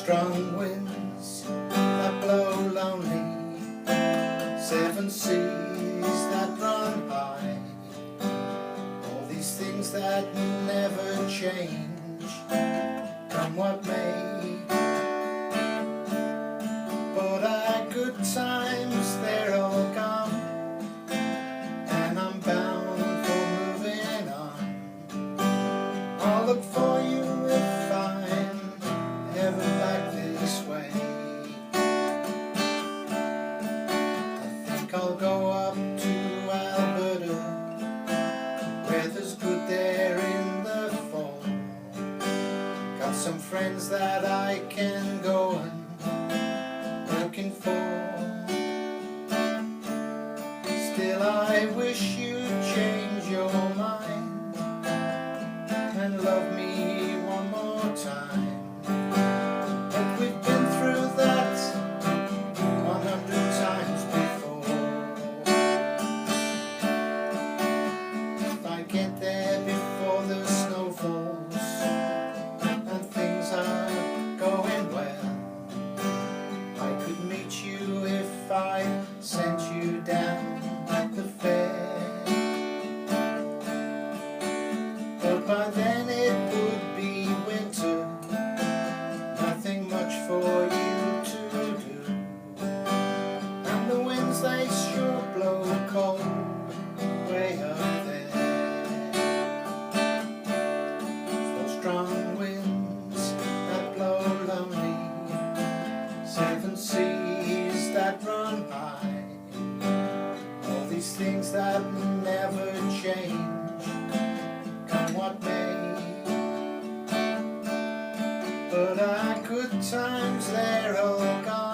strong winds that blow lonely, seven seas that run high, all these things that never change, come what may. But our good times, they're all gone, and I'm bound for moving on. I'll look for you if I'm ever back this way. I think I'll go up to Alberta, weather's good there in the fall. Got some friends that I can go and looking for. Still I wish you'd change your mind and love me one more time. But we've been through that 100 times before. If I get there before the snow falls and things are going well, I could meet you if I sent you down the fair. But by then it would be winter, nothing much for you to do, and the winds they sure blow cold way up there. For strong winds that blow lonely, seven seas that run high, all these things that never change, come what may. But our good times, they're all gone,